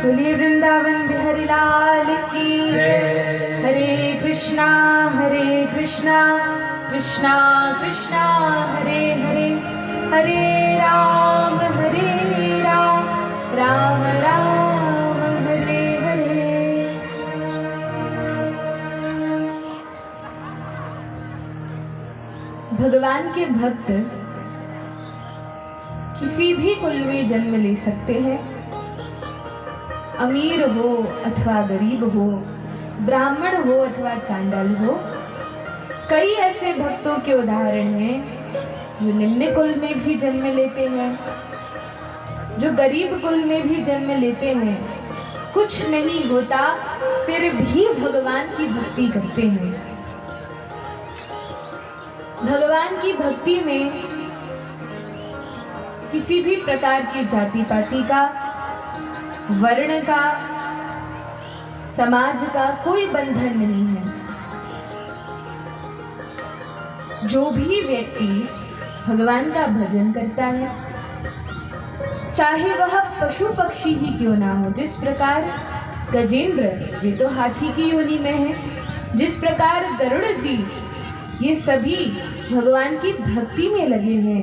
बोलिए वृंदावन बिहारी लाल की हरे कृष्णा कृष्णा कृष्णा हरे हरे, हरे राम राम राम हरे हरे। भगवान के भक्त किसी भी कुल में जन्म ले सकते हैं, अमीर हो अथवा गरीब हो, ब्राह्मण हो अथवा चांडाल हो। कई ऐसे भक्तों के उदाहरण हैं जो निम्न कुल में भी जन्म लेते हैं, जो गरीब कुल में भी जन्म लेते हैं, कुछ नहीं होता फिर भी भगवान की भक्ति करते हैं। भगवान की भक्ति में किसी भी प्रकार की जाति पाति का, वर्ण का, समाज का कोई बंधन नहीं है। जो भी व्यक्ति भगवान का भजन करता है, चाहे वह पशु पक्षी ही क्यों ना हो, जिस प्रकार गजेंद्र ये तो हाथी की योनि में है, जिस प्रकार गरुड़ जी ये सभी भगवान की भक्ति में लगे हैं,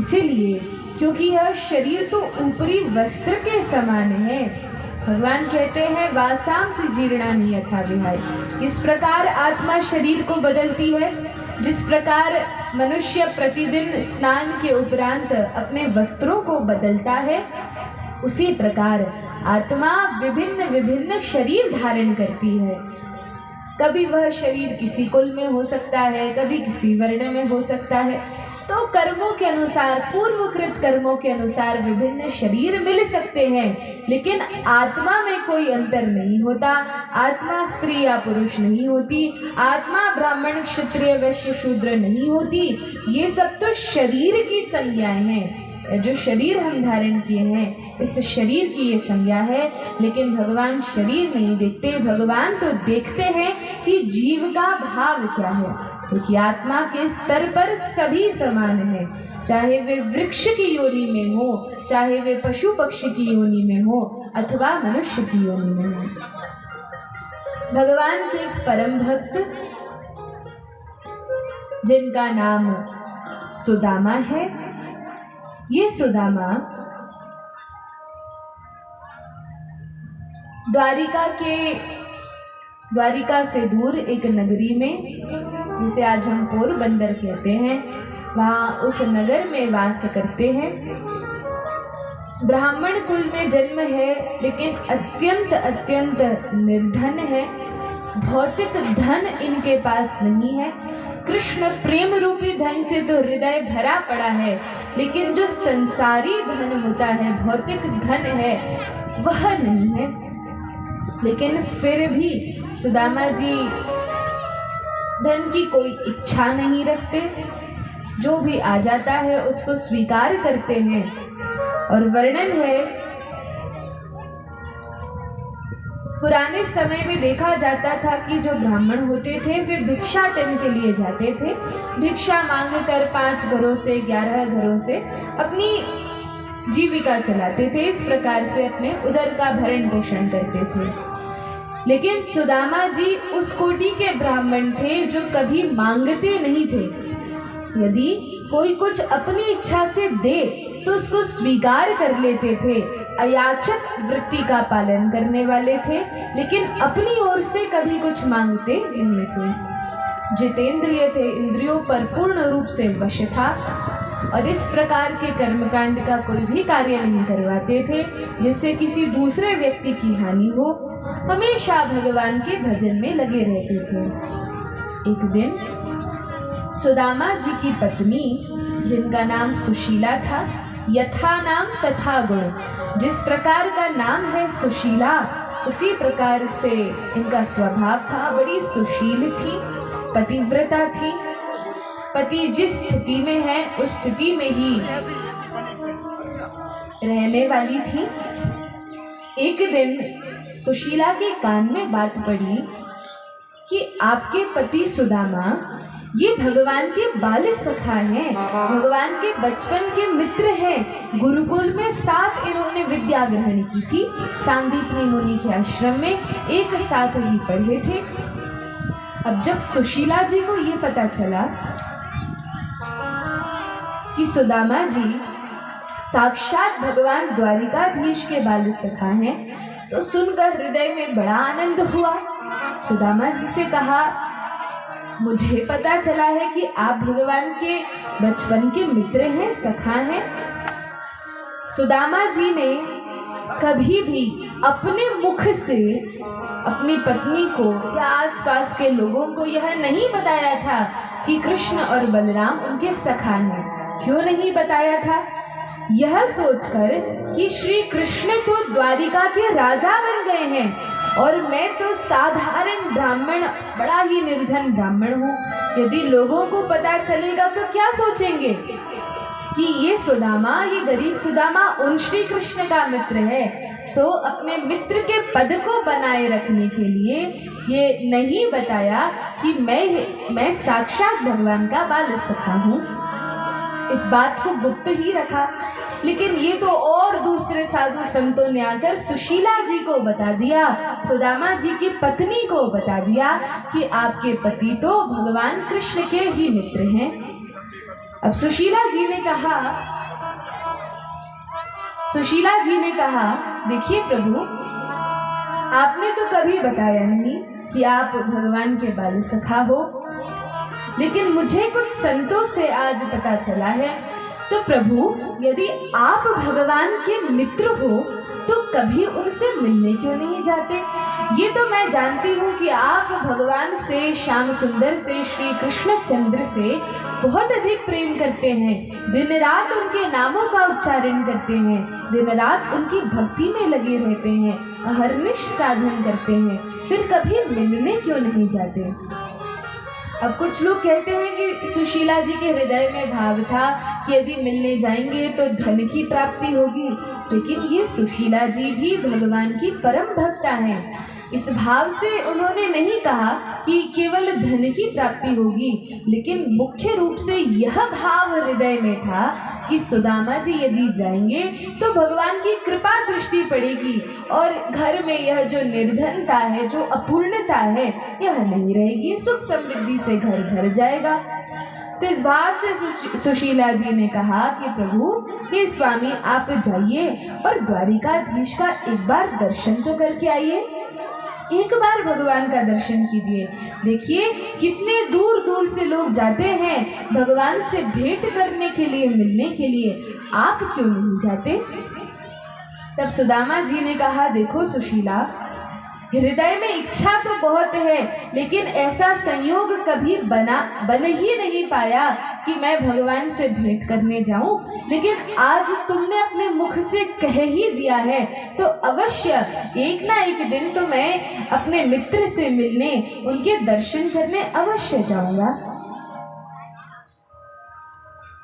इसीलिए क्योंकि यह शरीर तो ऊपरी वस्त्र के समान है। भगवान कहते हैं वासाम से जीर्णानि यथा विहाय। इस प्रकार आत्मा शरीर को बदलती है, जिस प्रकार मनुष्य प्रतिदिन स्नान के उपरांत अपने वस्त्रों को बदलता है, उसी प्रकार आत्मा विभिन्न विभिन्न शरीर धारण करती है। कभी वह शरीर किसी कुल में हो सकता है, कभी किसी वर्ण में हो सकता है। तो कर्मों के अनुसार, पूर्वकृत कर्मों के अनुसार विभिन्न शरीर मिल सकते हैं, लेकिन आत्मा में कोई अंतर नहीं होता। आत्मा स्त्री या पुरुष नहीं होती, आत्मा ब्राह्मण क्षत्रिय वैश्य शूद्र नहीं होती। ये सब तो शरीर की संज्ञाएं हैं। जो शरीर हम धारण किए हैं, इस शरीर की ये संज्ञा है। लेकिन भगवान शरीर नहीं देखते, भगवान तो देखते हैं कि जीव का भाव क्या है, क्योंकि आत्मा के स्तर पर सभी समान है। चाहे वे वृक्ष की योनि में हो, चाहे वे पशु पक्षी की योनि में हो, अथवा मनुष्य की योनि में हो। भगवान के परम भक्त जिनका नाम सुदामा है, ये सुदामा द्वारिका से दूर एक नगरी में, जिसे आज हम पोरबंदर कहते हैं, वहाँ उस नगर में वास करते हैं। ब्राह्मण कुल में जन्म है, लेकिन अत्यंत अत्यंत निर्धन है। भौतिक धन इनके पास नहीं है। कृष्ण प्रेम रूपी धन से तो हृदय भरा पड़ा है, लेकिन जो संसारी धन होता है, भौतिक धन है, वह नहीं है। लेकिन फिर भी सुदामा जी धन की कोई इच्छा नहीं रखते, जो भी आ जाता है उसको स्वीकार करते हैं। और वर्णन है, पुराने समय में देखा जाता था कि जो ब्राह्मण होते थे वे भिक्षाटन के लिए जाते थे, भिक्षा मांगकर 5 घरों से 11 घरों से अपनी जीविका चलाते थे। इस प्रकार से अपने उदर का भरण पोषण करते थे। लेकिन सुदामा जी उस कोटि के ब्राह्मण थे जो कभी मांगते नहीं थे। यदि कोई कुछ अपनी इच्छा से दे तो उसको स्वीकार कर लेते थे। अयाचक वृत्ति का पालन करने वाले थे, लेकिन अपनी ओर से कभी कुछ मांगते नहीं थे। जितेंद्रिय थे, इंद्रियों पर पूर्ण रूप से वश था, और इस प्रकार के कर्मकांड का कोई भी कार्य नहीं करवाते थे जिससे किसी दूसरे व्यक्ति की हानि हो। हमेशा भगवान के भजन में लगे रहते थे। एक दिन सुदामा जी की पत्नी, जिनका नाम सुशीला था, यथा नाम तथा गुण, जिस प्रकार का नाम है सुशीला, उसी प्रकार से इनका स्वभाव था। बड़ी सुशील थी, पतिव्रता थी। पति जिस स्थिति में है उस स्थिति में ही रहने वाली थी। एक दिन सुशीला के कान में बात पड़ी कि आपके पति सुदामा ये भगवान के बाल सखा हैं, भगवान के बचपन के मित्र हैं। गुरुकुल में साथ इन्होंने विद्या ग्रहण की थी, सांदीपनी मुनि के आश्रम में एक साथ ही पढ़े थे। अब जब सुशीला जी को ये पता चला कि सुदामा जी साक्षात भगवान द्वारिकाधीश के बाल सखा हैं, तो सुनकर हृदय में बड़ा आनंद हुआ। सुदामा जी से कहा, मुझे पता चला है कि आप भगवान के बचपन के मित्र हैं, सखा हैं। सुदामा जी ने कभी भी अपने मुख से अपनी पत्नी को या आसपास के लोगों को यह नहीं बताया था कि कृष्ण और बलराम उनके सखा हैं। क्यों नहीं बताया था? यह सोचकर कि श्री कृष्ण तो द्वारिका के राजा बन गए हैं और मैं तो साधारण ब्राह्मण, बड़ा ही निर्धन ब्राह्मण हूँ। यदि लोगों को पता चलेगा तो क्या सोचेंगे कि ये सुदामा, ये गरीब सुदामा उन श्री कृष्ण का मित्र है। तो अपने मित्र के पद को बनाए रखने के लिए ये नहीं बताया कि मैं साक्षात भगवान का बाल सखा हूँ। इस बात को गुप्त ही रखा। लेकिन ये तो और दूसरे साधु संतों ने आकर सुशीला जी को बता दिया, सुदामा जी की पत्नी को बता दिया कि आपके पति तो भगवान कृष्ण के ही मित्र हैं। अब सुशीला जी ने कहा, देखिए प्रभु, आपने तो कभी बताया नहीं कि आप भगवान के बाल सखा हो, लेकिन मुझे कुछ संतों से आज पता चला है। तो प्रभु, यदि आप भगवान के मित्र हो तो कभी उनसे मिलने क्यों नहीं जाते? ये तो मैं जानती हूँ कि आप भगवान से, श्याम सुंदर से, श्री कृष्ण चंद्र से बहुत अधिक प्रेम करते हैं, दिन रात उनके नामों का उच्चारण करते हैं, दिन रात उनकी भक्ति में लगे रहते हैं, अहर्निश साधन करते हैं, फिर कभी मिलने क्यों नहीं जाते? अब कुछ लोग कहते हैं कि सुशीला जी के हृदय में भाव था कि यदि मिलने जाएंगे तो धन की प्राप्ति होगी, लेकिन ये सुशीला जी भी भगवान की परम भक्ता हैं। इस भाव से उन्होंने नहीं कहा कि केवल धन की प्राप्ति होगी, लेकिन मुख्य रूप से यह भाव हृदय में था कि सुदामा जी यदि जाएंगे तो भगवान की कृपा दृष्टि पड़ेगी और घर में यह जो निर्धनता है, जो अपूर्णता है, यह नहीं रहेगी, सुख समृद्धि से घर भर जाएगा। तो इस भाव से सुशीला जी ने कहा कि प्रभु, हे स्वामी, आप जाइए और द्वारिकाधीश का एक बार दर्शन तो करके आइए, एक बार भगवान का दर्शन कीजिए। देखिए कितने दूर दूर से लोग जाते हैं भगवान से भेंट करने के लिए, मिलने के लिए, आप क्यों नहीं जाते? तब सुदामा जी ने कहा, देखो सुशीला, हृदय में इच्छा तो बहुत है, लेकिन ऐसा संयोग कभी बन ही नहीं पाया कि मैं भगवान से भेंट करने जाऊं। लेकिन आज तुमने अपने मुख से कह ही दिया है तो अवश्य एक ना एक दिन तो मैं अपने मित्र से मिलने, उनके दर्शन करने अवश्य जाऊंगा।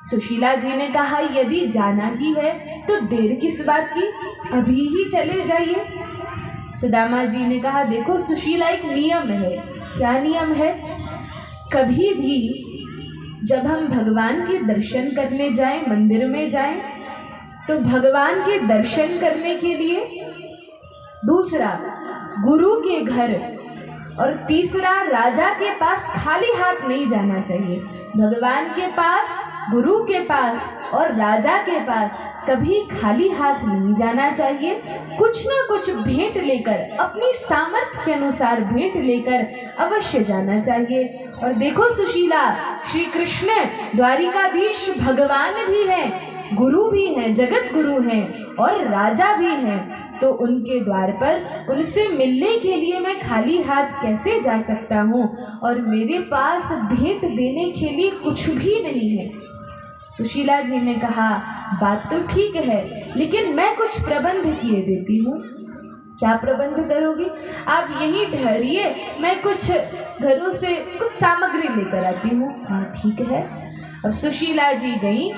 सुशीला जी ने कहा, यदि जाना ही है तो देर किस बात की, अभी ही चले जाइए। सुदामा जी ने कहा, देखो सुशीला, एक नियम है। क्या नियम है? कभी भी जब हम भगवान के दर्शन करने जाएं, मंदिर में जाएं, तो भगवान के दर्शन करने के लिए दूसरा गुरु के घर और तीसरा राजा के पास खाली हाथ नहीं जाना चाहिए। भगवान के पास, गुरु के पास और राजा के पास कभी खाली हाथ नहीं जाना चाहिए। कुछ ना कुछ भेंट लेकर, अपनी सामर्थ्य के अनुसार भेंट लेकर अवश्य जाना चाहिए। और देखो सुशीला, श्री कृष्ण द्वारिकाधीश भगवान भी हैं, गुरु भी हैं, जगत गुरु हैं और राजा भी हैं, तो उनके द्वार पर उनसे मिलने के लिए मैं खाली हाथ कैसे जा सकता हूँ? और मेरे पास भेंट देने के लिए कुछ भी नहीं है। सुशीला जी ने कहा, बात तो ठीक है, लेकिन मैं कुछ प्रबंध किए देती हूँ। क्या प्रबंध करोगी? आप यहीं ठहरिए, मैं कुछ घरों से कुछ सामग्री लेकर आती हूँ। हाँ ठीक है। अब सुशीला जी गई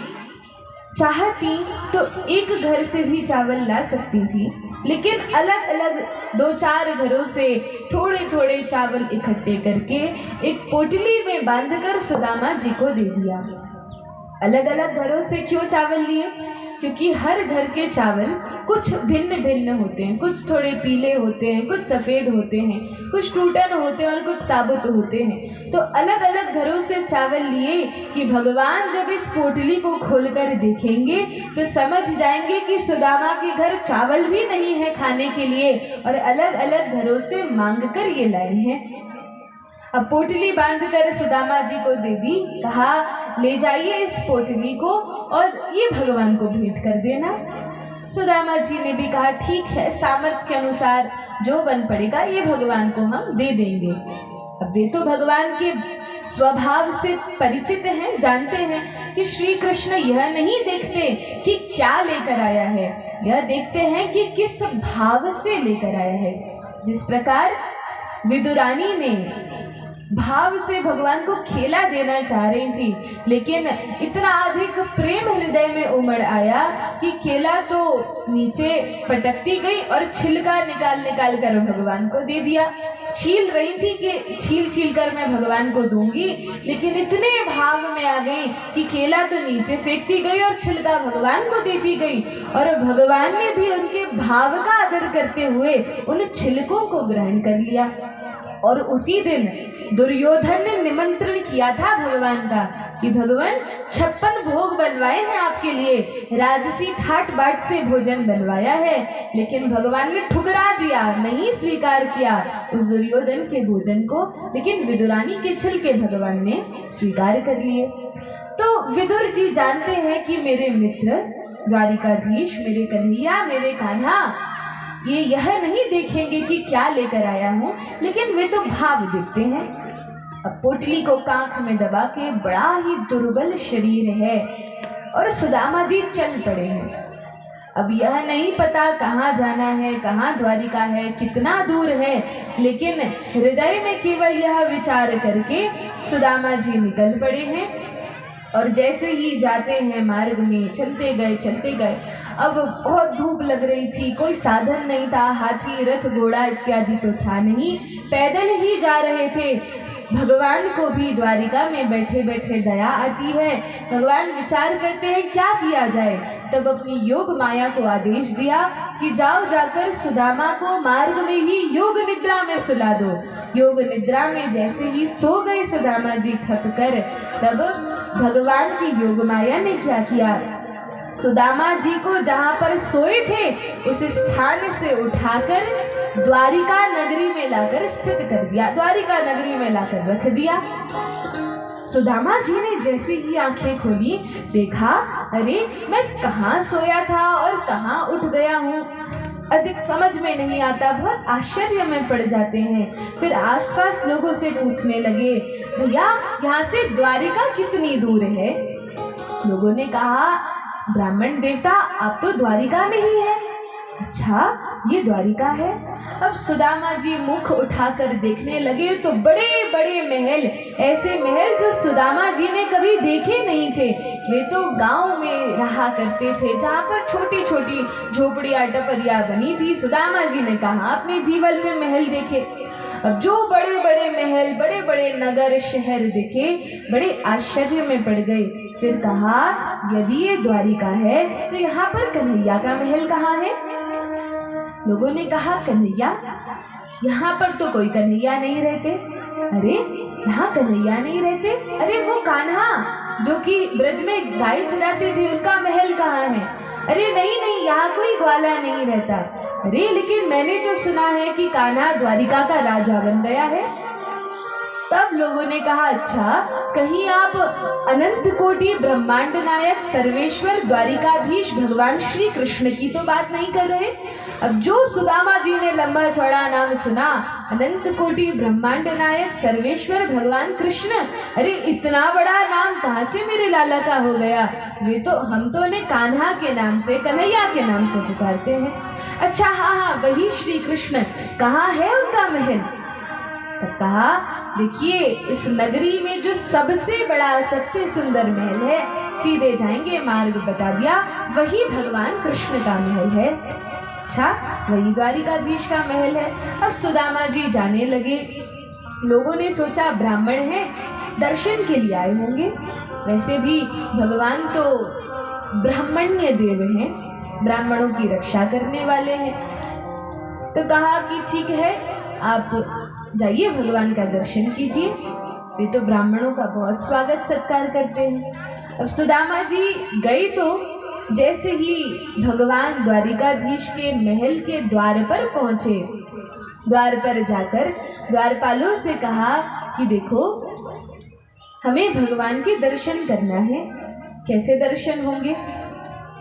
चाहती तो एक घर से भी चावल ला सकती थी, लेकिन अलग अलग 2-4 घरों से थोड़े थोड़े चावल इकट्ठे करके एक पोटली में बांधकर सुदामा जी को दे दिया। अलग अलग घरों से क्यों चावल लिए? क्योंकि हर घर के चावल कुछ भिन्न भिन्न होते हैं, कुछ थोड़े पीले होते हैं, कुछ सफ़ेद होते हैं, कुछ टूटन होते हैं और कुछ साबुत होते हैं। तो अलग अलग घरों से चावल लिए कि भगवान जब इस पोटली को खोलकर देखेंगे तो समझ जाएंगे कि सुदामा के घर चावल भी नहीं है खाने के लिए और अलग अलग घरों से मांग कर ये लाए हैं। अब पोटली बांधकर सुदामा जी को दे दी, कहा ले जाइए इस पोटली को और ये भगवान को भेंट कर देना। सुदामा जी ने भी कहा ठीक है, सामर्थ्य के अनुसार जो बन पड़ेगा ये भगवान को हम दे देंगे। अब वे तो भगवान के स्वभाव से परिचित हैं, जानते हैं कि श्री कृष्ण यह नहीं देखते कि क्या लेकर आया है, यह देखते हैं कि किस भाव से लेकर आया है। जिस प्रकार विदुरानी ने भाव से भगवान को खेला देना चाह रही थी, लेकिन इतना अधिक प्रेम हृदय में उमड़ आया कि खेला तो नीचे पटकती गई और छिलका निकाल कर भगवान को दे दिया। छील रही थी कि छील कर मैं भगवान को दूंगी, लेकिन इतने भाव में आ गई कि केला तो नीचे फेंकती गई और छिलका भगवान को देती गई, और भगवान ने भी उनके भाव का आदर करते हुए उन छिलकों को ग्रहण कर लिया। और उसी दिन दुर्योधन ने निमंत्रण किया था भगवान का कि भगवान 56 भोग बनवाए हैं आपके लिए, राजसी ठाट बाट से भोजन बनवाया है, लेकिन भगवान ने ठुकरा दिया, नहीं स्वीकार किया उस दुर्योधन के भोजन को, लेकिन विदुरानी के छिलके भगवान ने स्वीकार कर लिए। तो विदुर जी जानते हैं कि मेरे मित्र द्वारिकाधीश, मेरे कन्हैया, मेरे कान्हा ये यह नहीं देखेंगे कि क्या लेकर आया हूँ, लेकिन वे तो भाव देखते हैं। अब पोटली को कांख में दबा के, बड़ा ही दुर्बल शरीर है और सुदामा जी चल पड़े हैं। अब यह नहीं पता कहाँ जाना है, कहाँ द्वारिका है, कितना दूर है, लेकिन हृदय में केवल यह विचार करके सुदामा जी निकल पड़े हैं। और जैसे ही जाते हैं मार्ग में चलते गए। अब बहुत धूप लग रही थी, कोई साधन नहीं था, हाथी रथ घोड़ा इत्यादि तो था नहीं, पैदल ही जा रहे थे। भगवान को भी द्वारिका में बैठे बैठे दया आती है। भगवान विचार करते हैं क्या किया जाए, तब अपनी योग माया को आदेश दिया कि जाओ जाकर सुदामा को मार्ग में ही योग निद्रा में सुला दो। योग निद्रा में जैसे ही सो गए सुदामा जी थक कर, तब भगवान की योग माया ने क्या किया, सुदामा जी को जहाँ पर सोए थे उस स्थान से उठाकर द्वारिका नगरी में लाकर स्थित कर दिया, द्वारिका नगरी में लाकर रख दिया। सुदामा जी ने जैसे ही आंखें खोली, देखा अरे मैं कहाँ सोया था और कहाँ उठ गया हूँ, अधिक समझ में नहीं आता, बहुत आश्चर्य में पड़ जाते हैं। फिर आसपास लोगों से पूछने लगे, भैया यहाँ से द्वारिका कितनी दूर है? लोगों ने कहा, ब्राह्मण देवता आप तो द्वारिका में ही है। अच्छा ये द्वारिका है। अब सुदामा जी मुख उठाकर देखने लगे तो बड़े बड़े महल, ऐसे महल जो सुदामा जी ने कभी देखे नहीं थे। वे तो गांव में रहा करते थे जहाँ पर छोटी छोटी झोपड़ियाँ टपरियाँ बनी थी। सुदामा जी ने कहा अपने जीवन में महल देखे। अब जो बड़े बड़े महल, बड़े बड़े नगर शहर दिखे, बड़े आश्चर्य में पड़ गए। फिर कहा यदि ये द्वारिका है तो यहाँ पर कन्हैया का महल कहाँ है? लोगों ने कहा कन्हैया, यहाँ पर तो कोई कन्हैया नहीं रहते। अरे यहाँ कन्हैया नहीं रहते? अरे वो कान्हा जो कि ब्रज में गाय चराते थे उनका महल कहाँ है? अरे नहीं यहाँ कोई ग्वाला नहीं रहता। अरे लेकिन मैंने तो सुना है कि कान्हा द्वारिका का राजा बन गया है। तब लोगों ने कहा अच्छा कहीं आप अनंत कोटि ब्रह्मांड नायक सर्वेश्वर द्वारिकाधीश भगवान श्री कृष्ण की तो बात नहीं कर रहे? अब जो सुदामा जी ने लंबा चौड़ा नाम सुना, अनंत कोटि ब्रह्मांड नायक सर्वेश्वर भगवान कृष्ण, अरे इतना बड़ा नाम कहाँ से मेरे लाला का हो गया? वे तो हम तो उन्हें कान्हा के नाम से, कन्हैया के नाम से पुकारते हैं। अच्छा हाँ वही श्री कृष्ण, कहाँ है उनका महल? तब कहा, देखिए इस नगरी में जो सबसे बड़ा सबसे सुंदर महल है, सीधे जाएंगे, मार्ग बता दिया, वही भगवान कृष्ण का महल है। अच्छा, वही द्वारिकाधीश का महल है। अब सुदामा जी जाने लगे। लोगों ने सोचा ब्राह्मण है, दर्शन के लिए आए होंगे। वैसे भी भगवान तो ब्राह्मण्य देव हैं, ब्राह्मणों की रक्षा करने वाले हैं। तो कहा कि ठीक है, आप जाइए, भगवान का दर्शन कीजिए। वे तो ब्राह्मणों का बहुत स्वागत सत्कार करते हैं। अब सुदामा जी गए तो जैसे ही भगवान द्वारिकाधीश के महल के द्वार पर पहुंचे, द्वार पर जाकर द्वारपालों से कहा कि देखो, हमें भगवान के दर्शन करना है, कैसे दर्शन होंगे?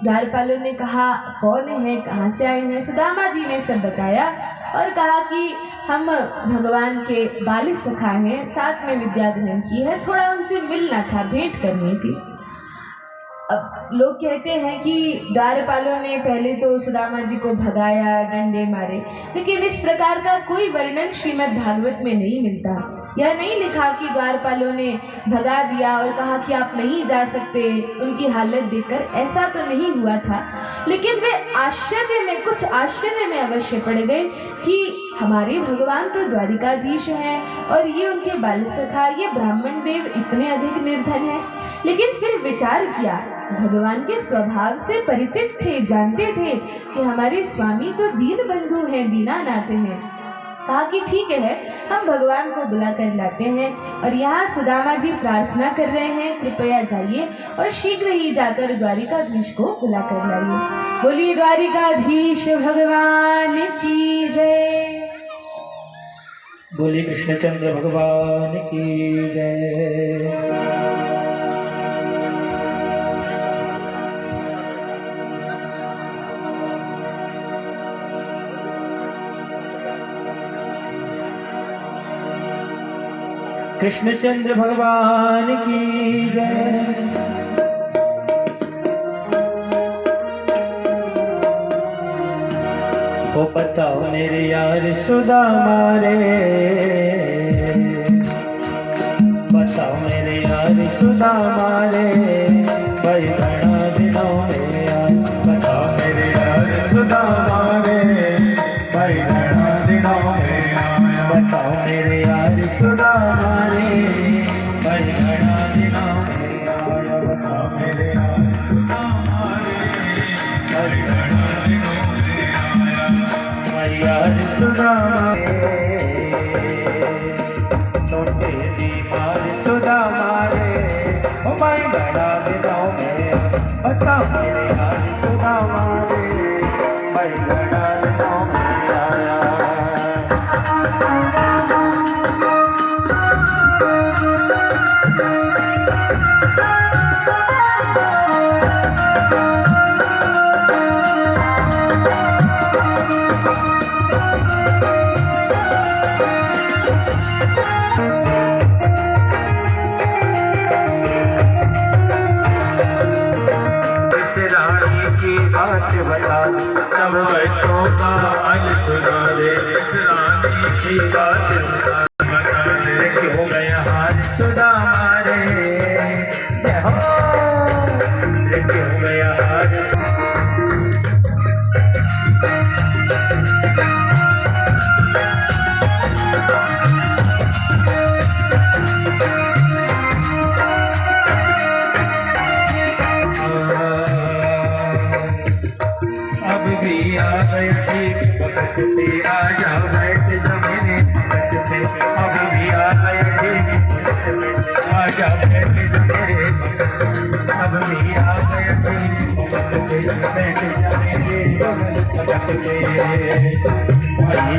द्वारपालों ने कहा, कौन है, कहाँ से आए हैं? सुदामा जी ने सब बताया और कहा कि हम भगवान के बाल सखा हैं, साथ में विद्या ग्रहण की है, थोड़ा उनसे मिलना था, भेंट करनी थी। अब लोग कहते हैं कि द्वारपालों ने पहले तो सुदामा जी को भगाया, डंडे मारे, लेकिन इस प्रकार का कोई वर्णन श्रीमद् भागवत में नहीं मिलता। यह नहीं लिखा कि द्वारपालों ने भगा दिया और कहा कि आप नहीं जा सकते, उनकी हालत देखकर ऐसा तो नहीं हुआ था। लेकिन वे कुछ आश्चर्य में अवश्य पड़ गए कि हमारे भगवान तो द्वारिकाधीश हैं और ये उनके बाल सखा, ये ब्राह्मण देव इतने अधिक निर्धन हैं। लेकिन फिर विचार किया, भगवान के स्वभाव से परिचित थे, जानते थे कि हमारे स्वामी तो दीन बंधु हैं, दीनानाथ हैं। कहा कि ठीक है, हम भगवान को बुला कर लाते हैं। और यहाँ सुदामा जी प्रार्थना कर रहे हैं, कृपया जाइए और शीघ्र ही जाकर द्वारिकाधीश को बुला कर लाइए। बोलिए द्वारिकाधीश भगवान की जय। बोलिए कृष्णचंद्र भगवान की जय। कृष्णचंद्र भगवान की जय। ओ बताओ मेरे यार सुदामा रे, बताओ मेरे यार सुदामा रे, भाई घना दिनों में यार, बताओ मेरे यार सुदामा रे, भाई घना दिनों में आया, बताओ मेरे यार सुदामा रे, भाई घना दिनों में आया, बताओ मेरे यार सुदामा रे, भाई घना दिनों में आया, भाई यार सुदामा रे, छोटे दी मार सुदामा रे, ओ भाई घना दिनों में, बताओ मेरे यार सुदामा रे, भाई घना दिनों में आया। बात बता, सब बच्चों का हाल सुना दे, इस रानी की बात बता दे, क्यों गया हाल सुदामा रे, क्यों गया हाल। वक्त पे आ जा बैठ जा मेरे वक्त पे, अब भी आ गए थे आ जा बैठ जा मेरे, अब भी आ गए थे वक्त पे, बैठ जा मेरे वक्त पे, भाई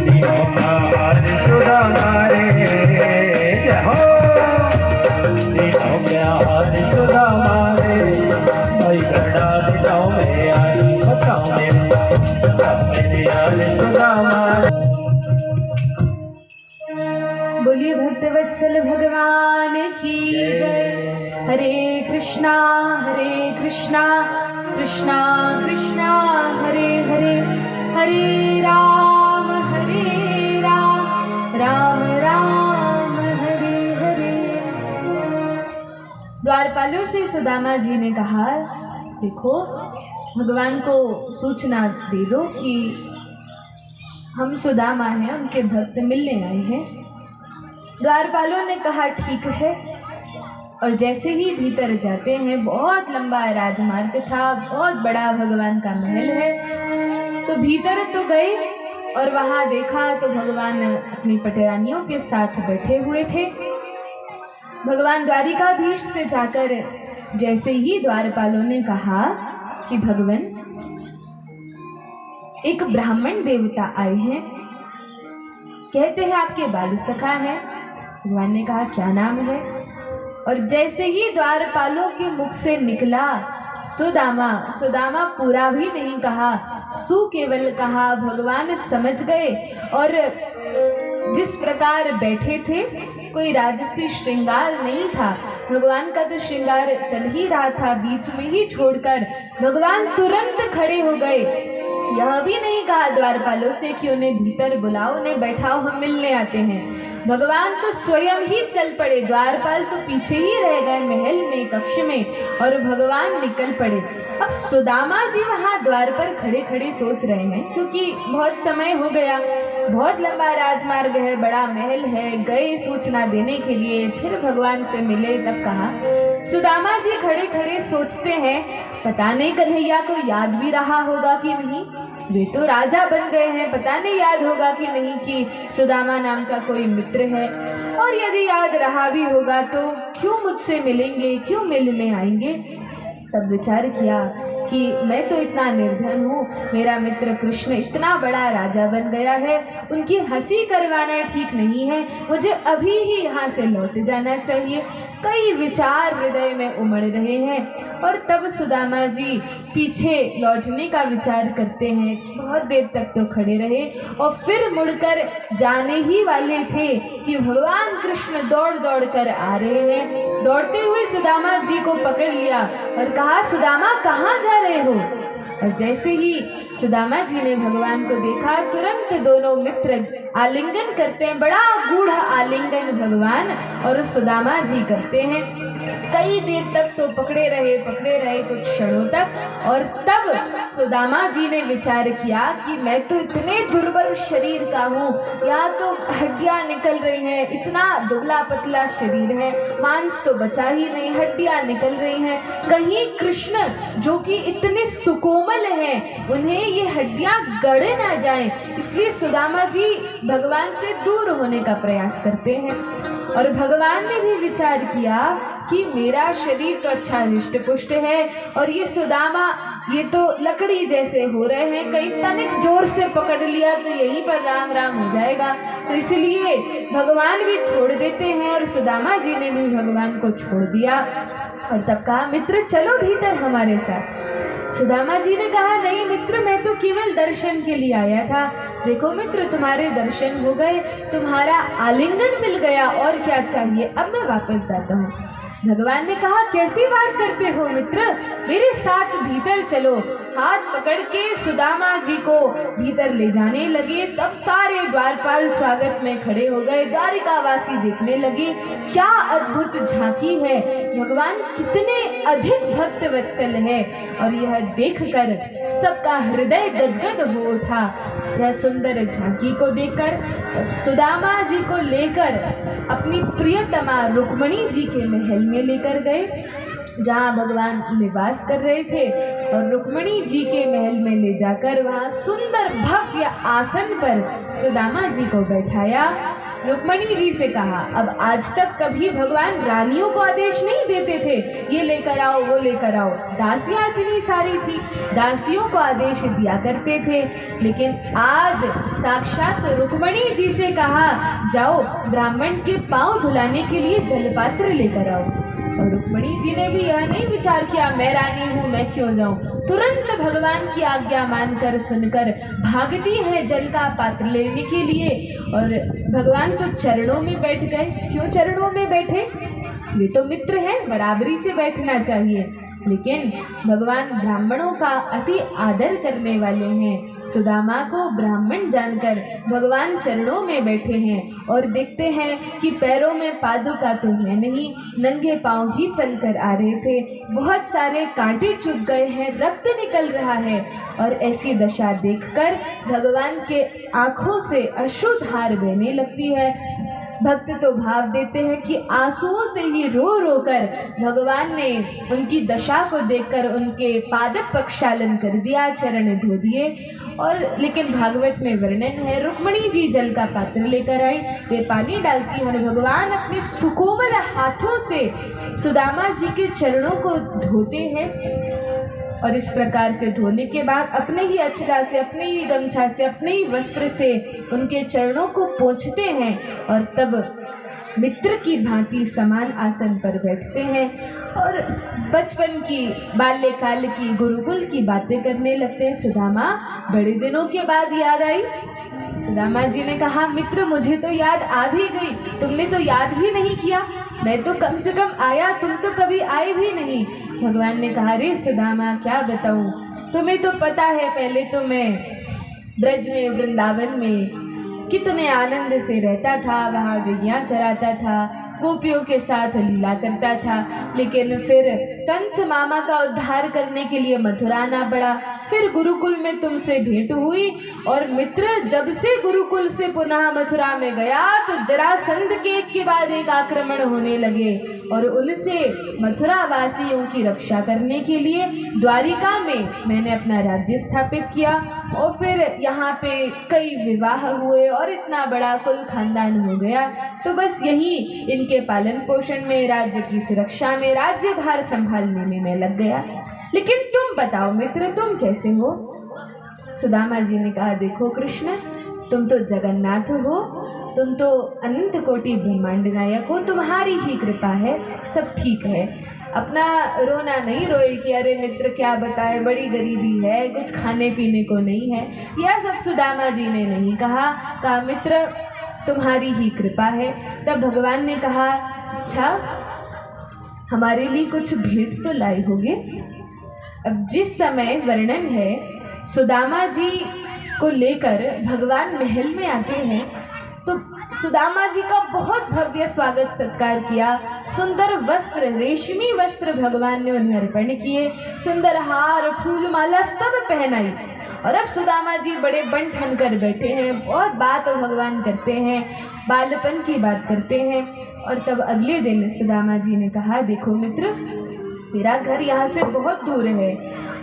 दिनों का हाल सुदामा रे, हो दिनों का हाल सुदामा रे, भाई घना दिनों में आए, बताओ मेरे यार सुदामा। बोलिए भक्तवत्सल भगवान की जय। हरे कृष्णा कृष्णा कृष्णा हरे हरे, हरे राम राम द्वारपालों से सुदामा जी ने कहा, देखो भगवान को सूचना दे दो कि हम सुदामा हैं, उनके भक्त मिलने आए हैं। द्वारपालों ने कहा ठीक है। और जैसे ही भीतर जाते हैं, बहुत लंबा राजमार्ग था, बहुत बड़ा भगवान का महल है। तो भीतर तो गए और वहां देखा तो भगवान अपनी पटरानियों के साथ बैठे हुए थे। भगवान द्वारिकाधीश से जाकर जैसे ही द्वारपालों ने कहा कि भगवान एक ब्राह्मण देवता आए हैं, कहते हैं आपके बाल सखा हैं। भगवान ने कहा क्या नाम है? और जैसे ही द्वारपालों के मुख से निकला सुदामा, सुदामा पूरा भी नहीं कहा, सु केवल कहा। भगवान समझ गए और जिस प्रकार बैठे थे, कोई राजसी श्रृंगार नहीं था। भगवान का तो श्रृंगार चल ही रहा था, बीच में ही छोड़कर भगवान तुरंत खड़े हो गए। यह भी नहीं कहा द्वारपालों से कि उन्हें भीतर बुलाओ, उन्हें बैठाओ, हम मिलने आते हैं। भगवान तो स्वयं ही चल पड़े। द्वारपाल तो पीछे ही रह गए महल में, कक्ष में, और भगवान निकल पड़े। अब सुदामा जी वहां द्वार पर खड़े खड़े सोच रहे हैं, क्योंकि बहुत समय हो गया, बहुत लंबा राजमार्ग है, बड़ा महल है। गए सूचना देने के लिए, फिर भगवान से मिले, तब कहा। सुदामा जी खड़े खड़े सोचते हैं, पता नहीं कन्हैया को याद भी रहा होगा कि नहीं, वे तो राजा बन गए हैं, पता नहीं याद होगा कि नहीं कि सुदामा नाम का कोई मित्र है। और यदि याद रहा भी होगा तो क्यों मुझसे मिलेंगे, क्यों मिलने आएंगे। तब विचार किया कि मैं तो इतना निर्धन हूँ, मेरा मित्र कृष्ण इतना बड़ा राजा बन गया है, उनकी हंसी करवाना ठीक नहीं है, मुझे अभी ही यहाँ से लौट जाना चाहिए। कई विचार हृदय में उमड़ रहे हैं। और तब सुदामा जी पीछे लौटने का विचार करते हैं। बहुत देर तक तो खड़े रहे और फिर मुड़कर जाने ही वाले थे कि भगवान कृष्ण दौड़ दौड़ कर आ रहे हैं। दौड़ते हुए सुदामा जी को पकड़ लिया और कहा, सुदामा कहाँ जा रहे हो? और जैसे ही सुदामा जी ने भगवान को देखा, तुरंत दोनों मित्र आलिंगन करते हैं। बड़ा गूढ़ आलिंगन भगवान और सुदामा जी करते हैं। कई देर तक तो पकड़े रहे कुछ क्षणों तक। और तब सुदामा जी ने विचार किया कि मैं तो इतने दुर्बल शरीर का हूँ, यहाँ तो हड्डियाँ निकल रही हैं, इतना दुबला पतला शरीर है, मांस तो बचा ही नहीं, हड्डियाँ निकल रही हैं। कहीं कृष्ण जो कि इतने सुकोमल हैं, उन्हें ये हड्डियाँ गड़ ना जाएं, इसलिए सुदामा जी भगवान से दूर होने का प्रयास करते हैं। और भगवान ने भी विचार किया कि मेरा शरीर तो अच्छा हृष्ट पुष्ट है और ये सुदामा ये तो लकड़ी जैसे हो रहे हैं, कहीं तनिक जोर से पकड़ लिया तो यहीं पर राम राम हो जाएगा। तो इसलिए भगवान भी छोड़ देते हैं और सुदामा जी ने भी भगवान को छोड़ दिया। और तब कहा, मित्र चलो भीतर हमारे साथ। सुदामा जी ने कहा, नहीं मित्र, मैं तो केवल दर्शन के लिए आया था। देखो मित्र, तुम्हारे दर्शन हो गए, तुम्हारा आलिंगन मिल गया, और क्या चाहिए, अब मैं वापस जाता हूँ। भगवान ने कहा, कैसी बात करते हो मित्र, मेरे साथ भीतर चलो। हाथ पकड़ के सुदामा जी को भीतर ले जाने लगे। तब सारे द्वारपाल स्वागत में खड़े हो गए। द्वारिकावासी देखने लगे, क्या अद्भुत झांकी है, भगवान कितने अधिक भक्त वत्सल है। और यह देखकर सबका हृदय गदगद हो उठा। यह सुंदर झांकी को देखकर सुदामा जी को लेकर अपनी प्रियतमा रुक्मणी जी के महल में लेकर गए, जहाँ भगवान निवास कर रहे थे। और रुक्मणी जी के महल में ले जाकर वहाँ सुंदर भव्य आसन पर सुदामा जी को बैठाया। रुक्मणी जी से कहा, अब आज तक कभी भगवान रानियों को आदेश नहीं देते थे, ये लेकर आओ वो लेकर आओ। दासियाँ इतनी सारी थी, दासियों को आदेश दिया करते थे, लेकिन आज साक्षात रुक्मणी जी से कहा, जाओ ब्राह्मण के पांव धुलाने के लिए जलपात्र लेकर आओ। और रुक्मणी जी ने भी यह नहीं विचार किया, मैं रानी हूँ, मैं क्यों जाऊँ। तुरंत भगवान की आज्ञा मानकर सुनकर भागती है जल का पात्र लेने के लिए। और भगवान तो चरणों में बैठ गए। क्यों चरणों में बैठे? वे तो मित्र हैं, बराबरी से बैठना चाहिए। लेकिन भगवान ब्राह्मणों का अति आदर करने वाले हैं। सुदामा को ब्राह्मण जानकर भगवान चरणों में बैठे हैं और देखते हैं कि पैरों में पादुका तो है नहीं, नंगे पांव ही चलकर आ रहे थे। बहुत सारे कांटे चुभ गए हैं, रक्त निकल रहा है और ऐसी दशा देखकर भगवान के आंखों से अश्रुधार बहने लगती है। भक्त तो भाव देते हैं कि आंसुओं से ही रो रो कर भगवान ने उनकी दशा को देखकर उनके पाद प्रक्षालन कर दिया, चरण धो दिए। और लेकिन भागवत में वर्णन है, रुक्मिणी जी जल का पात्र लेकर आई, वे पानी डालती हैं और भगवान अपने सुकोमल हाथों से सुदामा जी के चरणों को धोते हैं और इस प्रकार से धोने के बाद अपने ही अचरा से, अपने ही गमछा से, अपने ही वस्त्र से उनके चरणों को पोंछते हैं और तब मित्र की भांति समान आसन पर बैठते हैं और बचपन की, बाल्यकाल की, गुरुकुल की बातें करने लगते हैं। सुदामा बड़े दिनों के बाद याद आई। सुदामा जी ने कहा, मित्र मुझे तो याद आ भी गई, तुमने तो याद ही नहीं किया। मैं तो कम से कम आया, तुम तो कभी आए भी नहीं। भगवान ने कहा, रे सुदामा क्या बताऊं, तुम्हें तो पता है पहले तो मैं ब्रज में, वृंदावन में कितने आनंद से रहता था, वहाँ गैया चराता था, गोपियों के साथ लीला करता था। लेकिन फिर कंस मामा का उद्धार करने के लिए मथुरा आना पड़ा। फिर गुरुकुल में तुमसे भेंट हुई और मित्र जब से गुरुकुल से पुनः मथुरा में गया तो जरासंध के एक के बाद एक आक्रमण होने लगे और उनसे मथुरा वासियों की रक्षा करने के लिए द्वारिका में मैंने अपना राज्य स्थापित किया और फिर यहाँ पे कई विवाह हुए और इतना बड़ा कुल खानदान हो गया। तो बस यही इनके पालन पोषण में, राज्य की सुरक्षा में, राज्य भार संभालने में मैं लग गया। लेकिन तुम बताओ मित्र, तुम कैसे हो? सुदामा जी ने कहा, देखो कृष्ण, तुम तो जगन्नाथ हो, तुम तो अनंत कोटि ब्रह्मांड नायक हो, तुम्हारी ही कृपा है, सब ठीक है। अपना रोना नहीं रोए कि अरे मित्र क्या बताए, बड़ी गरीबी है, कुछ खाने पीने को नहीं है, यह सब सुदामा जी ने नहीं कहा मित्र तुम्हारी ही कृपा है। तब भगवान ने कहा, अच्छा हमारे लिए कुछ भेंट तो लाए होगे। अब जिस समय वर्णन है, सुदामा जी को लेकर भगवान महल में आते हैं तो सुदामा जी का बहुत भव्य स्वागत सत्कार किया। सुंदर वस्त्र, रेशमी वस्त्र भगवान ने उन्हें अर्पण किए, सुंदर हार, फूल माला सब पहनाई और अब सुदामा जी बड़े बन ठन कर बैठे हैं, बहुत बात भगवान करते हैं, बालपन की बात करते हैं। और तब अगले दिन सुदामा जी ने कहा, देखो मित्र, तेरा घर यहाँ से बहुत दूर है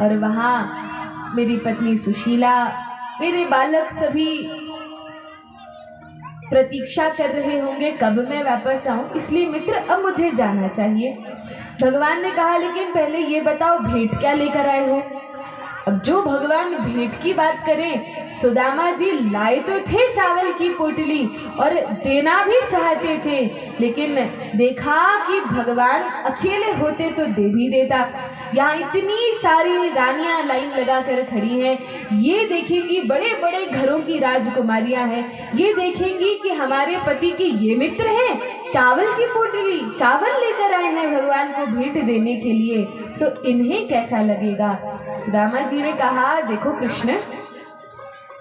और वहाँ मेरी पत्नी सुशीला, मेरे बालक सभी प्रतीक्षा कर रहे होंगे कब मैं वापस आऊं, इसलिए मित्र अब मुझे जाना चाहिए। भगवान ने कहा, लेकिन पहले ये बताओ भेंट क्या लेकर आए हो? अब जो भगवान भेंट की बात करें, सुदामा जी लाए तो थे चावल की पोटली और देना भी चाहते थे, लेकिन देखा कि भगवान अकेले होते तो दे भी देता। यहाँ इतनी सारी रानियां लाइन लगा कर खड़ी हैं, ये देखेंगी बड़े बड़े घरों की राजकुमारियां हैं, ये देखेंगी कि हमारे पति के ये मित्र हैं, चावल की पोटली, चावल लेकर आए हैं भगवान को भेंट देने के लिए, तो इन्हें कैसा लगेगा? सुदामा जी ने कहा, देखो कृष्ण,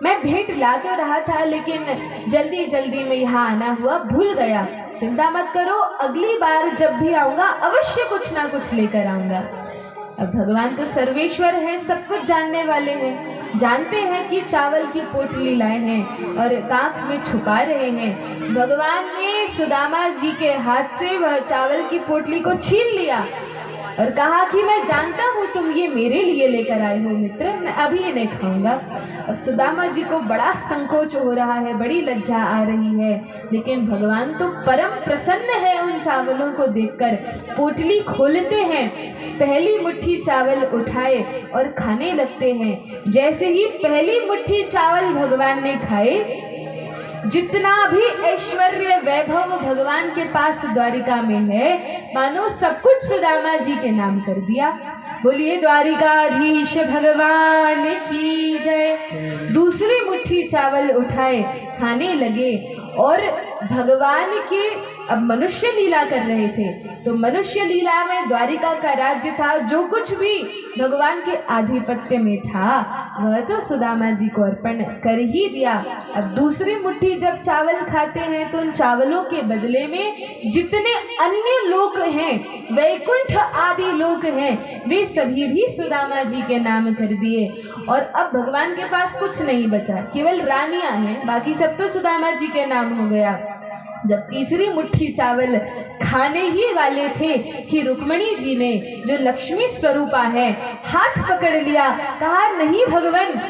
मैं भेंट ला तो रहा था लेकिन जल्दी जल्दी में यहाँ आना हुआ, भूल गया। चिंता मत करो, अगली बार जब भी आऊँगा अवश्य कुछ ना कुछ लेकर आऊँगा। अब भगवान तो सर्वेश्वर है, सब कुछ जानने वाले हैं, जानते हैं कि चावल की पोटली लाए हैं और कांख में छुपा रहे हैं। भगवान ने सुदामा जी के हाथ से वह चावल की पोटली को छीन लिया और कहा कि मैं जानता हूँ तुम ये मेरे लिए लेकर आए हो मित्र, मैं अभी इन्हें खाऊंगा। और सुदामा जी को बड़ा संकोच हो रहा है, बड़ी लज्जा आ रही है, लेकिन भगवान तो परम प्रसन्न है उन चावलों को देखकर। पोटली खोलते हैं, पहली मुट्ठी चावल उठाए और खाने लगते हैं। जैसे ही पहली मुट्ठी चावल भगवान ने खाए, जितना भी ऐश्वर्य वैभव भगवान के पास द्वारिका में है, मानो सब कुछ सुदामा जी के नाम कर दिया। बोलिए द्वारिकाधीश भगवान की जय। दूसरी मुट्ठी चावल उठाए, खाने लगे और भगवान के अब मनुष्य लीला कर रहे थे। तो मनुष्य लीला में द्वारिका का राज्य था, जो कुछ भी भगवान के आधिपत्य में था वह तो सुदामा जी को अर्पण कर ही दिया। अब दूसरी मुट्ठी जब चावल खाते हैं तो उन चावलों के बदले में जितने अन्य लोग हैं, वैकुंठ आदि लोग हैं, वे सभी भी सुदामा जी के नाम कर दिए। और अब भगवान के पास कुछ नहीं बचा, केवल रानियां हैं, बाकी सब तो सुदामा जी के नाम हो गया। जब तीसरी मुट्ठी चावल खाने ही वाले थे कि रुक्मणी जी ने, जो लक्ष्मी स्वरूपा है, हाथ पकड़ लिया, कहा नहीं भगवान,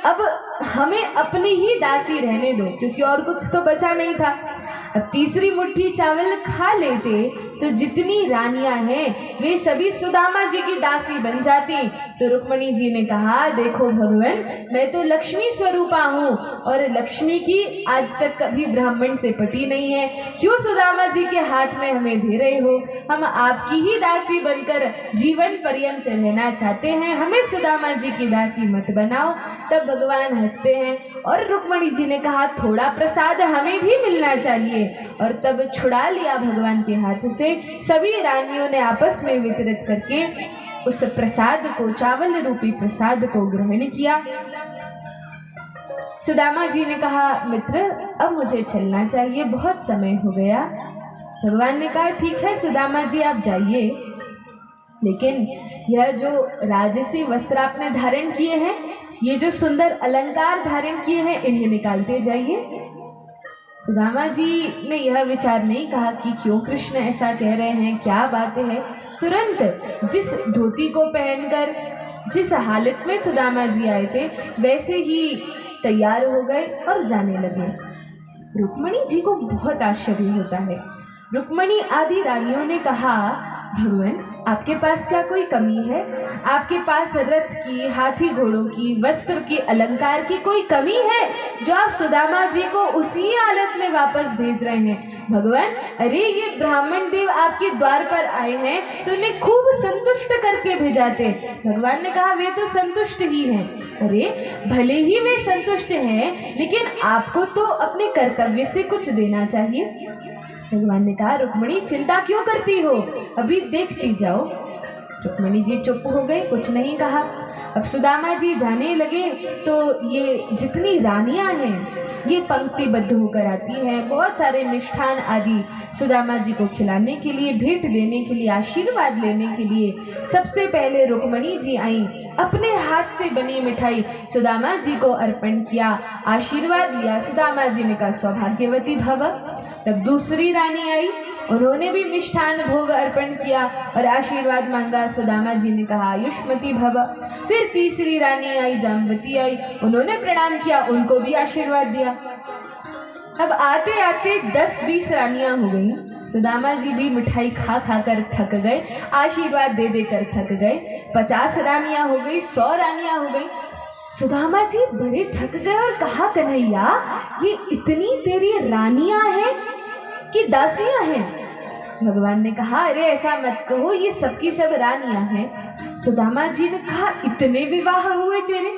अब हमें अपनी ही दासी रहने दो, क्योंकि और कुछ तो बचा नहीं था। अब तीसरी मुट्ठी चावल खा लेते तो जितनी रानियां हैं वे सभी सुदामा जी की दासी बन जाती। तो रुक्मणी जी ने कहा देखो भगवान, मैं तो लक्ष्मी स्वरूपा हूँ और लक्ष्मी की आज तक कभी ब्राह्मण से पटी नहीं है, क्यों सुदामा जी के हाथ में हमें दे रहे हो? हम आपकी ही दासी बनकर जीवन पर्यंत रहना चाहते हैं, हमें सुदामा जी की दासी मत बनाओ। तब भगवान हंसते हैं और रुक्मणी जी ने कहा थोड़ा प्रसाद हमें भी मिलना चाहिए, और तब छुड़ा लिया भगवान के हाथ से। सभी रानियों ने आपस में वितरित करके उस प्रसाद को, चावल रूपी प्रसाद को ग्रहण किया। सुदामा जी ने कहा मित्र, अब मुझे चलना चाहिए, बहुत समय हो गया। भगवान ने कहा ठीक है सुदामा जी, आप जाइए, लेकिन यह जो राजसी वस्त्र आपने धारण किए हैं, ये जो सुंदर अलंकार धारण किए हैं, इन्हें निकालते जाइए। सुदामा जी ने यह विचार नहीं कहा कि क्यों कृष्ण ऐसा कह रहे हैं, क्या बातें हैं। तुरंत जिस धोती को पहनकर जिस हालत में सुदामा जी आए थे वैसे ही तैयार हो गए और जाने लगे। रुक्मणी जी को बहुत आश्चर्य होता है। रुक्मणी आदि रानियों ने कहा भगवान, आपके पास क्या कोई कमी है? आपके पास रथ की, हाथी घोड़ों की, वस्त्र की, अलंकार की कोई कमी है जो आप सुदामा जी को उसी हालत में वापस भेज रहे हैं? भगवान, अरे ये ब्राह्मण देव आपके द्वार पर आए हैं तो उन्हें खूब संतुष्ट करके भेजाते। भगवान ने कहा वे तो संतुष्ट ही हैं। अरे भले ही वे संतुष्ट हैं, लेकिन आपको तो अपने कर्तव्य से कुछ देना चाहिए। भगवान ने कहा रुक्मणी चिंता क्यों करती हो, अभी देखती जाओ। रुक्मणी जी चुप हो गई, कुछ नहीं कहा। अब सुदामा जी जाने लगे तो ये जितनी रानियां हैं ये पंक्तिबद्ध होकर आती हैं, बहुत सारे मिष्ठान आदि सुदामा जी को खिलाने के लिए, भेंट देने के लिए, आशीर्वाद लेने के लिए। सबसे पहले रुक्मणी जी आई, अपने हाथ से बनी मिठाई सुदामा जी को अर्पण किया, आशीर्वाद लिया। सुदामा जी ने कहा सौभाग्यवती भव। तब दूसरी रानी आई, उन्होंने भी मिष्ठान भोग अर्पण किया और आशीर्वाद मांगा। सुदामा जी ने कहा आयुष्मती भव। फिर तीसरी रानी आई, जाम्बती आई, उन्होंने प्रणाम किया, उनको भी आशीर्वाद दिया। अब आते आते 10-20 रानियां हो गई। सुदामा जी भी मिठाई खा खा कर थक गए, आशीर्वाद दे देकर थक गए। 50 रानियां हो गई, 100 रानियां हो गई। सुदामा जी बड़े थक गए और कहा कन्हैया, ये इतनी तेरी रानियां हैं कि दासियां हैं? भगवान ने कहा अरे ऐसा मत कहो, ये सबकी सब रानियां हैं। सुदामा जी ने कहा इतने विवाह हुए तेरे?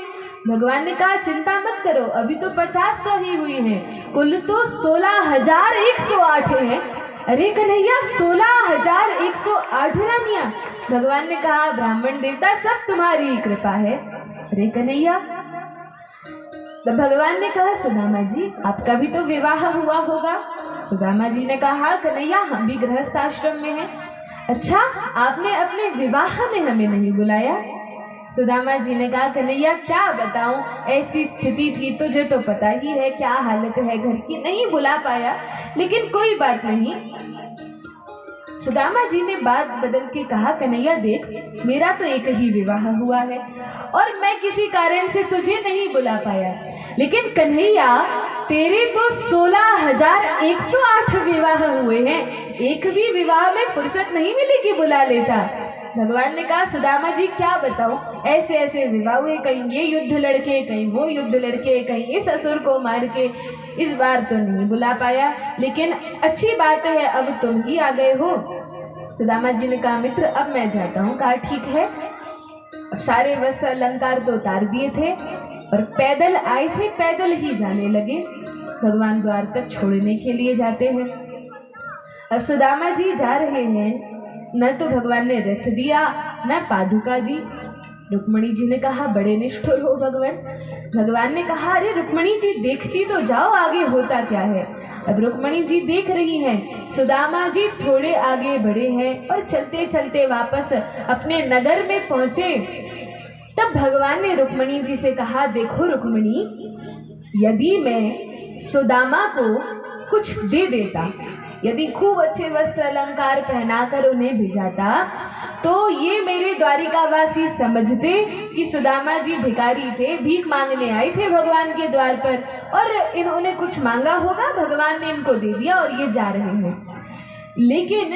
भगवान ने कहा चिंता मत करो, अभी तो 50-100 ही हुई हैं, कुल तो 16,108 हैं। अरे कन्हैया 16,108 रानियां? भगवान ने कहा ब्राह्मण देवता सब तुम्हारी कृपा है। अरे कन्हैया, तो भगवान ने कहा सुदामा जी आपका भी तो विवाह हुआ होगा? सुदामा जी ने कहा कन्हैया हम भी गृहस्थ आश्रम में हैं। अच्छा, आपने अपने विवाह में हमें नहीं बुलाया? सुदामा जी ने कहा कन्हैया क्या बताऊं, ऐसी स्थिति थी, तुझे तो पता ही है क्या हालत है घर की, नहीं बुला पाया, लेकिन कोई बात नहीं। सुदामा जी ने बात बदल के कहा कन्हैया देख, मेरा तो एक ही विवाह हुआ है और मैं किसी कारण से तुझे नहीं बुला पाया, लेकिन कन्हैया तेरे तो 16,108 विवाह हुए हैं, एक भी विवाह में फुर्सत नहीं मिली कि बुला लेता। भगवान ने कहा सुदामा जी क्या बताऊं, ऐसे ऐसे विवाह हुए, कहीं ये युद्ध लड़के, कहीं वो युद्ध लड़के, कहीं इस असुर को मार के, इस बार तो नहीं बुला पाया, लेकिन अच्छी बात है अब तुम ही आ गए हो। सुदामा जी ने कहा मित्र अब मैं जाता हूँ। कहा ठीक है। अब सारे वस्त्र अलंकार तो उतार दिए थे और पैदल आए थे, पैदल ही जाने लगे, भगवान द्वार तक छोड़ने के लिए जाते हैं। अब सुदामा जी जा रहे हैं, न तो भगवान ने रथ दिया न पादुका दी। रुक्मिणी जी ने कहा बड़े निष्ठुर हो भगवान। भगवान ने कहा अरे रुक्मिणी जी देखती तो जाओ आगे होता क्या है। अब रुक्मिणी जी देख रही हैं, सुदामा जी थोड़े आगे बढ़े हैं और चलते चलते वापस अपने नगर में पहुंचे। तब भगवान ने रुक्मिणी जी से कहा देखो रुक्मिणी, यदि मैं सुदामा को कुछ दे देता, यदि खूब अच्छे वस्त्र अलंकार पहनाकर उन्हें भिजाता, तो ये मेरे द्वारिकावासी समझते कि सुदामा जी भिखारी थे, भीख मांगने आए थे भगवान के द्वार पर और इन्होंने कुछ मांगा होगा, भगवान ने इनको दे दिया और ये जा रहे हैं। लेकिन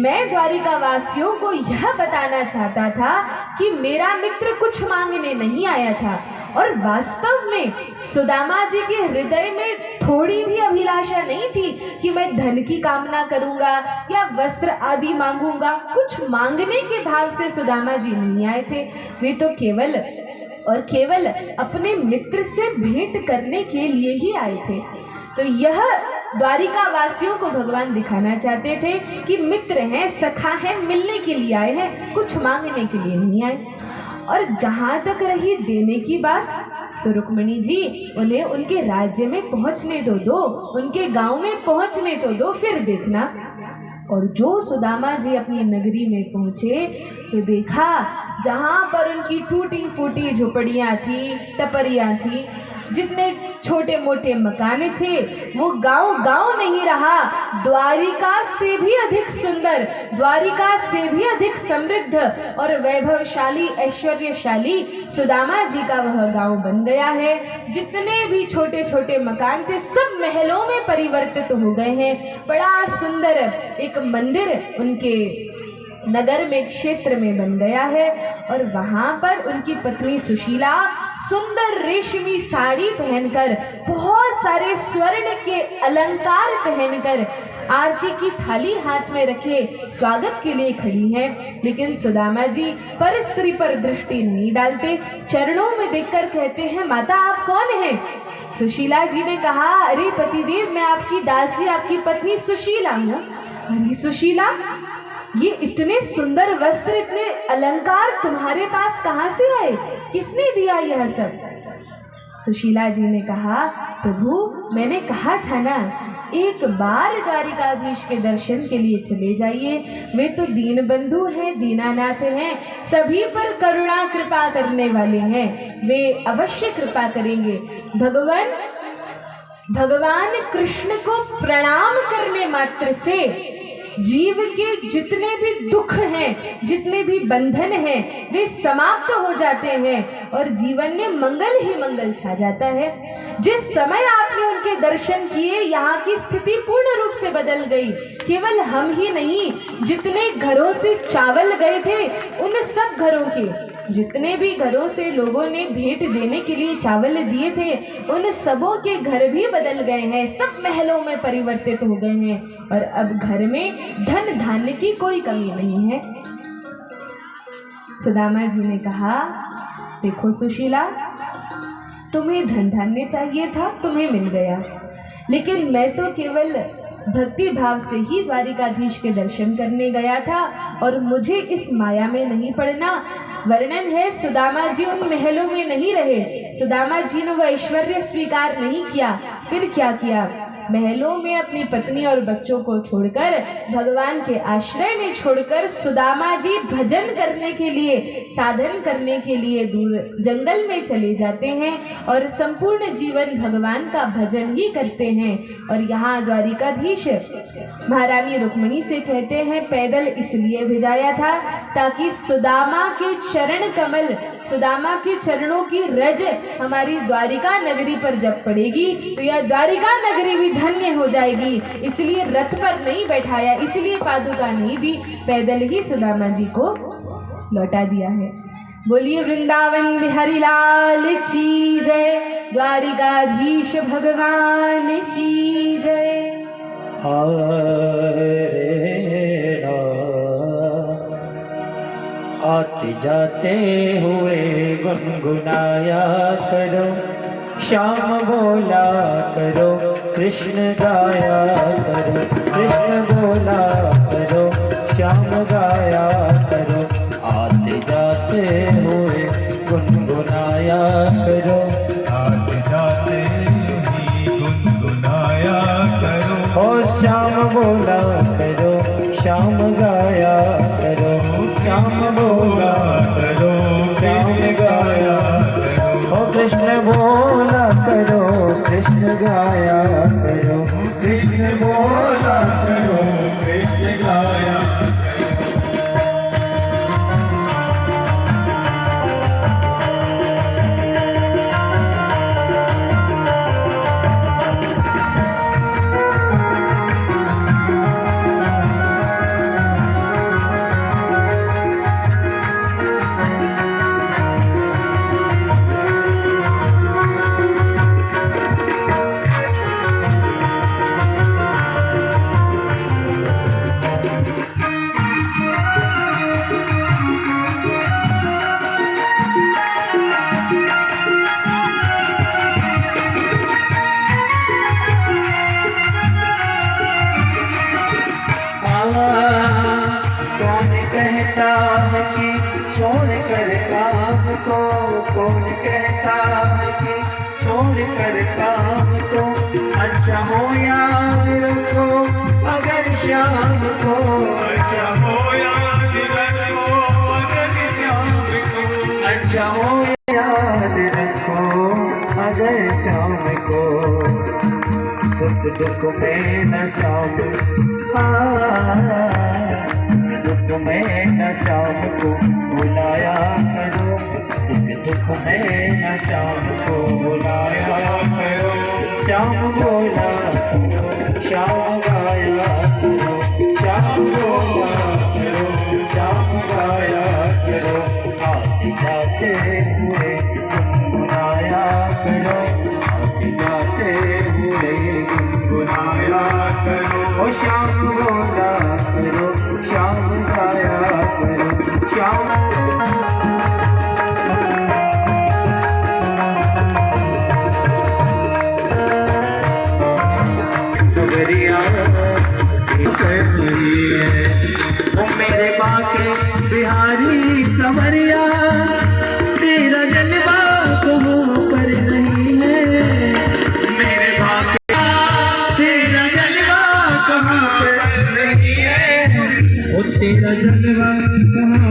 मैं द्वारिकावासियों को यह बताना चाहता था कि मेरा मित्र कुछ मांगने नहीं आया था और वास्तव में सुदामा जी के हृदय में थोड़ी भी अभिलाषा नहीं थी कि मैं धन की कामना करूंगा या वस्त्र आदि मांगूंगा। कुछ मांगने के भाव से सुदामा जी नहीं आए थे, वे तो केवल और केवल अपने मित्र से भेंट करने के लिए ही आए थे। तो यह द्वारिका वासियों को भगवान दिखाना चाहते थे कि मित्र हैं, सखा हैं, मिलने के लिए आए हैं, कुछ मांगने के लिए नहीं आए। और जहाँ तक रही देने की बात, तो रुक्मिणी जी उन्हें उनके राज्य में पहुँचने तो दो, उनके गांव में पहुँचने तो दो, फिर देखना। और जो सुदामा जी अपनी नगरी में पहुँचे तो देखा जहाँ पर उनकी टूटी फूटी झोपड़ियाँ थी, टपरियाँ थी, जितने छोटे मोटे मकान थे, वो गांव नहीं रहा, द्वारिका से भी अधिक सुंदर, द्वारिका से भी अधिक समृद्ध और वैभवशाली ऐश्वर्यशाली सुदामा जी का वह गांव बन गया है। जितने भी छोटे छोटे मकान थे सब महलों में परिवर्तित हो गए हैं। बड़ा सुंदर एक मंदिर उनके नगर में, क्षेत्र में बन गया है। और वहां पर उनकी पत्नी सुशीला सुंदर रेशमी साड़ी पहनकर, बहुत सारे स्वर्ण के अलंकार पहनकर, आरती की थाली हाथ में रखे स्वागत के लिए खड़ी हैं। लेकिन सुदामा जी पर स्त्री पर दृष्टि नहीं डालते, चरणों में देखकर कहते हैं माता आप कौन हैं? सुशीला जी ने कहा अरे पतिदेव, मैं आपकी दासी, आपकी पत्नी सुशीला हूँ। अरे सुशीला, ये इतने सुंदर वस्त्र, इतने अलंकार तुम्हारे पास कहाँ से आए? किसने दिया यह सब? सुशीला जी ने कहा प्रभु, मैंने कहा था ना, एक बार द्वारिकाधीश के दर्शन के लिए चले जाइए। वे तो दीन बंधु हैं, दीनानाथ हैं, सभी पर करुणा कृपा करने वाले हैं, वे अवश्य कृपा करेंगे। भगवान कृष्ण को प्रणाम करने मात्र से जीव के जितने भी दुख हैं, जितने भी बंधन हैं, वे समाप्त हो जाते हैं और जीवन में मंगल ही मंगल छा जाता है। जिस समय आपने उनके दर्शन किए, यहाँ की स्थिति पूर्ण रूप से बदल गई। केवल हम ही नहीं, जितने घरों से चावल गए थे, उन सब घरों के, जितने भी घरों से लोगों ने भेंट देने के लिए चावल दिए थे, उन सबों के घर भी बदल गए हैं, सब महलों में परिवर्तित हो गए हैं और अब घर में धन धान्य की कोई कमी नहीं है। सुदामा जी ने कहा देखो सुशीला, तुम्हें धन धान्य चाहिए था, तुम्हें मिल गया, लेकिन मैं तो केवल भक्ति भाव से ही द्वारिकाधीश के दर्शन करने गया था और मुझे इस माया में नहीं पड़ना। वर्णन है सुदामा जी उन महलों में नहीं रहे, सुदामा जी ने वह ऐश्वर्य स्वीकार नहीं किया। फिर क्या किया? महलों में अपनी पत्नी और बच्चों को छोड़कर, भगवान के आश्रय में छोड़कर, सुदामा जी भजन करने के लिए, साधन करने के लिए दूर जंगल में चले जाते हैं और संपूर्ण जीवन भगवान का भजन ही करते हैं। और यहाँ द्वारिकाधीश महारानी रुक्मिणी से कहते हैं पैदल इसलिए भिजाया था ताकि सुदामा के चरण कमल, सुदामा के चरणों की रज हमारी द्वारिका नगरी पर जब पड़ेगी तो यह द्वारिका नगरी भी धन्य हो जाएगी। इसलिए रथ पर नहीं बैठाया, इसलिए पादुका नहीं दी, पैदल ही सुदामा जी को लौटा दिया है। बोलिए वृंदावन बिहारी लाल की जय, द्वारिकाधीश भगवान की जय। आते जाते हुए गुनगुनाया करो, श्याम बोला करो, कृष्ण गाया करो, कृष्ण बोला करो, श्याम गाया करो, आते जाते हुए गुनगुनाया करो, आते जाते ही गुनगुनाया करो। ओ श्याम बोला करो, श्याम गाया करो, श्याम बोला करो, श्याम गाया करो। ओ कृष्ण बोला करो, कृष्ण गाया करो, कृष्ण बोला करो, कृष्ण गाया कौन कहता है कि छोड़ कर काम को, कौन कहता है कि छोड़ कर काम को, अच्छा हो याद रखो अगर शाम को, अच्छा हो याद रखो अगर शाम को, अच्छा हो याद रखो अगर शाम को, सुख दुख में न शाम, दुख में न शाम को बुलाया करो, सुख दुख में न शाम को बुलाया करो, श्याम बोला करो, श्याम गाया करो, श्याम बोला करो, श्याम गाया करो, आते जाते हुए गुनगुनाया करो, आते जाते हुए गुनगुनाया करो। ओ श्याम बोला करो, श्याम गाया करो, श्याम ओ मेरे बाके बिहारी सवरिया, तेरा जलवा कहाँ पर नहीं है, मेरे बाके तेरा जलवा कहाँ पर नहीं है, ओ तेरा जलवा कहाँ